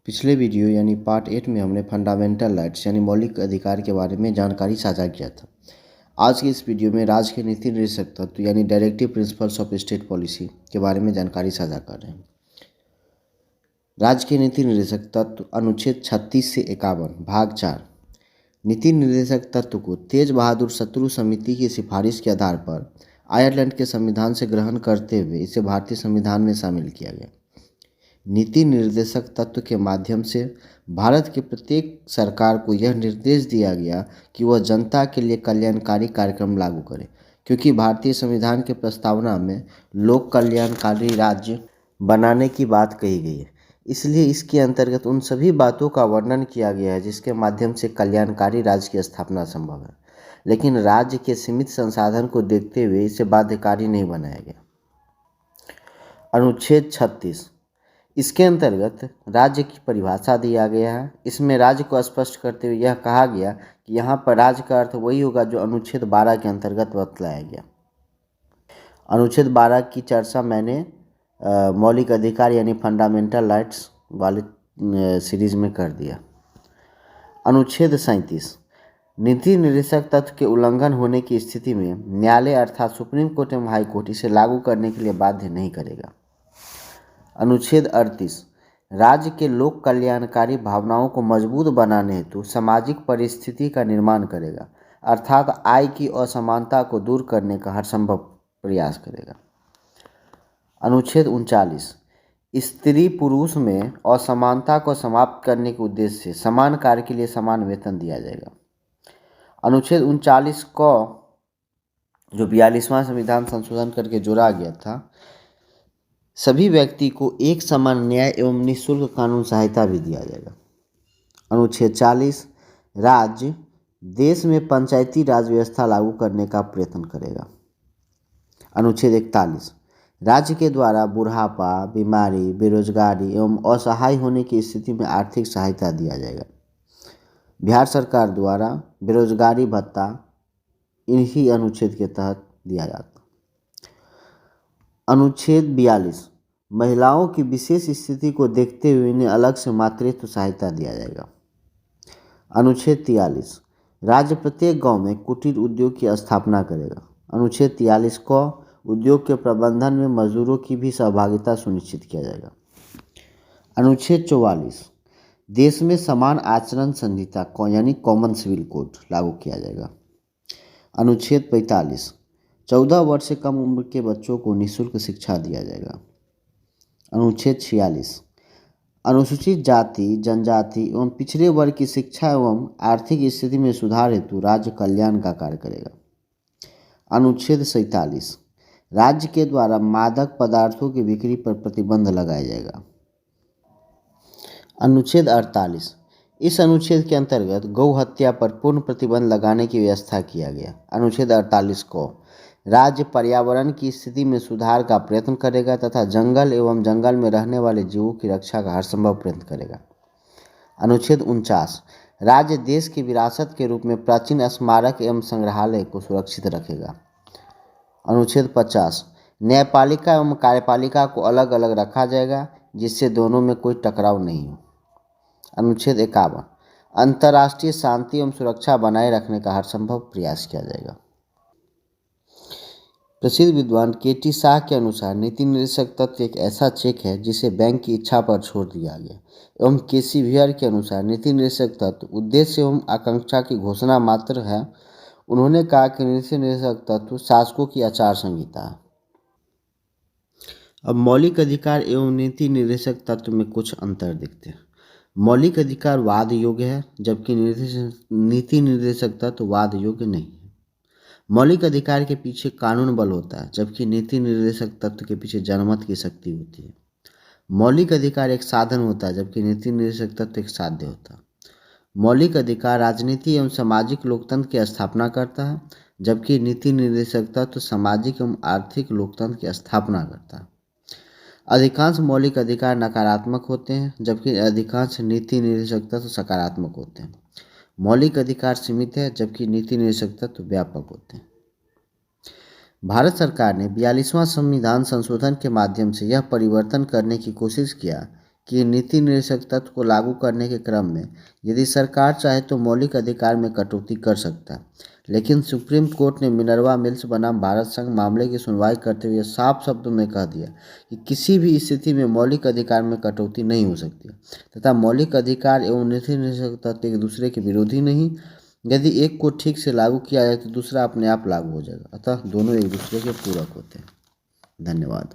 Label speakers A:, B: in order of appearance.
A: पिछले वीडियो यानी पार्ट 8 में हमने फंडामेंटल राइट्स यानी मौलिक अधिकार के बारे में जानकारी साझा किया था। आज की इस वीडियो में राज्य के नीति निर्देशक तत्व यानी directive principles of state policy के बारे में जानकारी साझा कर रहे हैं। राज्य के नीति निर्देशक तत्व अनुच्छेद 36 से 51 भाग 4। नीति निर्देशक तत्व को तेज बहादुर शत्रु समिति की सिफारिश के आधार पर आयरलैंड के संविधान से ग्रहण करते हुए इसे भारतीय संविधान में शामिल किया गया। नीति निर्देशक तत्व के माध्यम से भारत की प्रत्येक सरकार को यह निर्देश दिया गया कि वह जनता के लिए कल्याणकारी कार्यक्रम लागू करे, क्योंकि भारतीय संविधान के प्रस्तावना में लोक कल्याणकारी राज्य बनाने की बात कही गई है। इसलिए इसके अंतर्गत उन सभी बातों का वर्णन किया गया है जिसके माध्यम से कल्याणकारी राज्य की स्थापना संभव है, लेकिन राज्य के सीमित संसाधन को देखते हुए इसे बाध्यकारी नहीं बनाया गया। अनुच्छेद 36 इसके अंतर्गत राज्य की परिभाषा दिया गया है। इसमें राज्य को स्पष्ट करते हुए यह कहा गया कि यहाँ पर राज्य का अर्थ वही होगा जो अनुच्छेद 12 के अंतर्गत बतलाया गया। अनुच्छेद 12 की चर्चा मैंने मौलिक अधिकार यानी फंडामेंटल राइट्स वाले सीरीज में कर दिया। अनुच्छेद 37 नीति निर्देशक तत्व के उल्लंघन होने की स्थिति में न्यायालय अर्थात सुप्रीम कोर्ट एवं हाई कोर्ट इसे लागू करने के लिए बाध्य नहीं करेगा। अनुच्छेद 38 राज्य के लोक कल्याणकारी भावनाओं को मजबूत बनाने हेतु सामाजिक परिस्थिति का निर्माण करेगा, अर्थात आय की असमानता को दूर करने का हर संभव प्रयास करेगा। अनुच्छेद 39 स्त्री पुरुष में असमानता को समाप्त करने के उद्देश्य से समान कार्य के लिए समान वेतन दिया जाएगा। अनुच्छेद 39 को जो 42वां संविधान संशोधन करके जोड़ा गया था, सभी व्यक्ति को एक समान न्याय एवं निःशुल्क कानून सहायता भी दिया जाएगा। अनुच्छेद 40 राज्य देश में पंचायती राज व्यवस्था लागू करने का प्रयत्न करेगा। अनुच्छेद 41 राज्य के द्वारा बुढ़ापा, बीमारी, बेरोजगारी एवं असहाय होने की स्थिति में आर्थिक सहायता दिया जाएगा। बिहार सरकार द्वारा बेरोजगारी भत्ता इन्हीं अनुच्छेद के तहत दिया जाता। अनुच्छेद 42 महिलाओं की विशेष स्थिति को देखते हुए इन्हें अलग से मातृत्व सहायता दिया जाएगा। अनुच्छेद 43 राज्य प्रत्येक गांव में कुटीर उद्योग की स्थापना करेगा। अनुच्छेद 43 को उद्योग के प्रबंधन में मजदूरों की भी सहभागिता सुनिश्चित किया जाएगा। अनुच्छेद 44 देश में समान आचरण संहिता यानी कॉमन सिविल कोड लागू किया जाएगा। अनुच्छेद 45 14 वर्ष से कम उम्र के बच्चों को निःशुल्क शिक्षा दिया जाएगा। अनुच्छेद 46 अनुसूचित जाति, जनजाति एवं पिछड़े वर्ग की शिक्षा एवं आर्थिक स्थिति में सुधार हेतु राज्य कल्याण का कार्य करेगा। अनुच्छेद 47 राज्य के द्वारा मादक पदार्थों की बिक्री पर प्रतिबंध लगाया जाएगा। अनुच्छेद 48 इस अनुच्छेद के अंतर्गत गौ हत्या पर पूर्ण प्रतिबंध लगाने की व्यवस्था किया गया। अनुच्छेद 48 को राज्य पर्यावरण की स्थिति में सुधार का प्रयत्न करेगा तथा जंगल एवं जंगल में रहने वाले जीवों की रक्षा का हर संभव प्रयत्न करेगा। अनुच्छेद 49 राज्य देश की विरासत के रूप में प्राचीन स्मारक एवं संग्रहालय को सुरक्षित रखेगा। अनुच्छेद 50 न्यायपालिका एवं कार्यपालिका को अलग अलग रखा जाएगा जिससे दोनों में कोई टकराव नहीं हो। अनुच्छेद 51 अंतर्राष्ट्रीय शांति एवं सुरक्षा बनाए रखने का हर संभव प्रयास किया जाएगा। प्रसिद्ध विद्वान के.टी. शाह के अनुसार नीति निर्देशक तत्व एक ऐसा चेक है जिसे बैंक की इच्छा पर छोड़ दिया गया। एवं के.सी. व्हीयर के अनुसार नीति निर्देशक तत्व उद्देश्य एवं आकांक्षा की घोषणा मात्र है। उन्होंने कहा कि नीति निर्देशक तत्व शासकों की आचार संहिता है। अब मौलिक अधिकार एवं नीति निर्देशक तत्व में कुछ अंतर दिखते हैं। मौलिक अधिकार वाद योग्य है, जबकि नीति निर्देशक तत्व वाद योग्य नहीं है। मौलिक अधिकार के पीछे कानून बल होता है, जबकि नीति निर्देशक तत्व के पीछे जनमत की शक्ति होती है। मौलिक अधिकार एक साधन होता है, जबकि नीति निर्देशक तत्व एक साध्य होता है। मौलिक अधिकार राजनीति एवं सामाजिक लोकतंत्र की स्थापना करता है, जबकि नीति निर्देशक तत्व सामाजिक एवं आर्थिक लोकतंत्र की स्थापना करता है। अधिकांश मौलिक अधिकार नकारात्मक होते हैं, जबकि अधिकांश नीति निर्देशक तत्व सकारात्मक होते हैं। मौलिक अधिकार सीमित है, जबकि नीति निर्देशक तत्व व्यापक होते हैं। भारत सरकार ने 42वां संविधान संशोधन के माध्यम से यह परिवर्तन करने की कोशिश किया कि नीति निषेधक तत्व को लागू करने के क्रम में यदि सरकार चाहे तो मौलिक अधिकार में कटौती कर सकता है, लेकिन सुप्रीम कोर्ट ने मिनर्वा मिल्स बनाम भारत संघ मामले की सुनवाई करते हुए साफ शब्दों में कह दिया कि किसी भी स्थिति में मौलिक अधिकार में कटौती नहीं हो सकती तथा मौलिक अधिकार एवं नीति निषेधक तत्व एक दूसरे के विरोधी नहीं। यदि एक को ठीक से लागू किया जाए तो दूसरा अपने आप लागू हो जाएगा, अतः दोनों एक दूसरे के पूरक होते हैं। धन्यवाद।